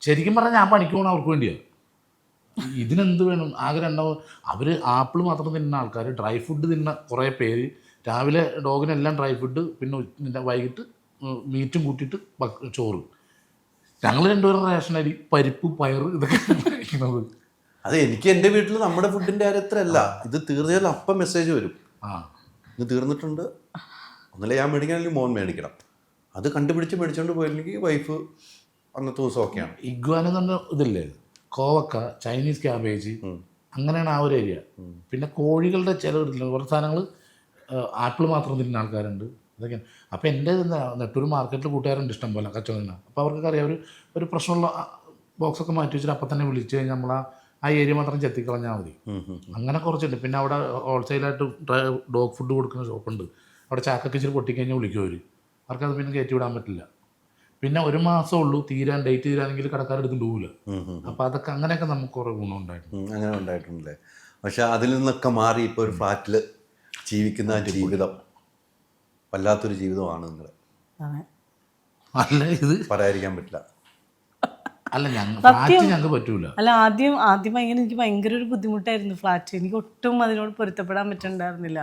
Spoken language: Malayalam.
ശരിക്കും പറഞ്ഞാൽ ഞാൻ പണിക്ക് പോകണം അവർക്ക് വേണ്ടിയാണ്. ഇതിനെന്ത് വേണം? ആകെ അവർ ആപ്പിൾ മാത്രം തിന്നുന്ന ആൾക്കാർ, ഡ്രൈ ഫുഡ് തിന്ന കുറേ പേര്. രാവിലെ ഡോഗിനെല്ലാം ഡ്രൈ ഫുഡ്, പിന്നെ വൈകിട്ട് മീറ്റും കൂട്ടിയിട്ട് ചോറ്. ഞങ്ങൾ രണ്ടുപേരും റേഷൻ അരി, പരിപ്പ്, പയർ ഇതൊക്കെ കഴിക്കുന്നത്. അത് എനിക്ക് എൻ്റെ വീട്ടിൽ നമ്മുടെ ഫുഡിൻ്റെ കാര്യത്തിലല്ല, ഇത് തീർച്ചയായും അപ്പം മെസ്സേജ് വരും, ഇത് തീർന്നിട്ടുണ്ട്, ഒന്നല്ല ഞാൻ മേടിക്കണം അല്ലെങ്കിൽ മോൻ മേടിക്കണം. അത് കണ്ടുപിടിച്ച് മേടിച്ചുകൊണ്ട് പോയില്ലെങ്കിൽ വൈഫ് അന്നത്തെ ദിവസം ഒക്കെയാണ്. ഇഗ്വാന എന്ന് പറഞ്ഞ ഇതില്ലേ, കോവക്ക, ചൈനീസ് ക്യാബേജ്, അങ്ങനെയാണ് ആ ഒരു ഏരിയ. പിന്നെ കോഴികളുടെ ചില കുറച്ച് സാധനങ്ങൾ ആപ്പിൾ മാത്രം തിന്നുന്ന ആൾക്കാരുണ്ട്. ഇതൊക്കെയാണ്. അപ്പോൾ എൻ്റെ നെട്ടൂർ മാർക്കറ്റിൽ കൂട്ടുകാരുണ്ട് ഇഷ്ടം പോലെ കച്ചവടം. അപ്പോൾ അവർക്കൊക്കെ അറിയാം, ഒരു പ്രശ്നമുള്ള ബോക്സൊക്കെ മാറ്റി വെച്ചിട്ട് അപ്പം തന്നെ വിളിച്ച് കഴിഞ്ഞാൽ നമ്മൾ ആ ഏരിയ മാത്രം ചെത്തിക്കളഞ്ഞാൽ മതി. അങ്ങനെ കുറച്ചുണ്ട്. പിന്നെ അവിടെ ഹോൾസെയിലായിട്ട് ഡോഗ് ഫുഡ് കൊടുക്കുന്ന ഷോപ്പുണ്ട്. അവിടെ ചാക്കൊക്കെ ഇച്ചിരി പൊട്ടിക്കഴിഞ്ഞാൽ വിളിക്കും അവർ. അവർക്കത് പിന്നെ കയറ്റി വിടാൻ പറ്റില്ല. പിന്നെ 1 മാസം ഉള്ളൂ തീരാൻ, ഡേറ്റ് തീരാനെങ്കിൽ കടക്കാരെടുത്ത് പോകില്ല. അപ്പോൾ അതൊക്കെ അങ്ങനെയൊക്കെ നമുക്ക് കുറേ ഗുണമുണ്ടായിട്ടുണ്ട്. അങ്ങനെ ഉണ്ടായിട്ടുണ്ടല്ലേ. പക്ഷെ അതിൽ നിന്നൊക്കെ മാറി ഇപ്പോൾ ഒരു ഫ്ലാറ്റിൽ ജീവിക്കുന്ന ജീവിതം വല്ലാത്തൊരു ജീവിതമാണ് നിങ്ങൾ. അല്ല, ഇത് പറയാതിരിക്കാൻ പറ്റില്ല. അല്ല, ഞങ്ങൾക്ക് പറ്റൂല. അല്ല, ആദ്യം ഭയങ്കര എനിക്ക് ഭയങ്കര ഒരു ബുദ്ധിമുട്ടായിരുന്നു ഫ്ലാറ്റ്. എനിക്ക് ഒട്ടും അതിനോട് പൊരുത്തപ്പെടാൻ പറ്റുന്നുണ്ടായിരുന്നില്ല.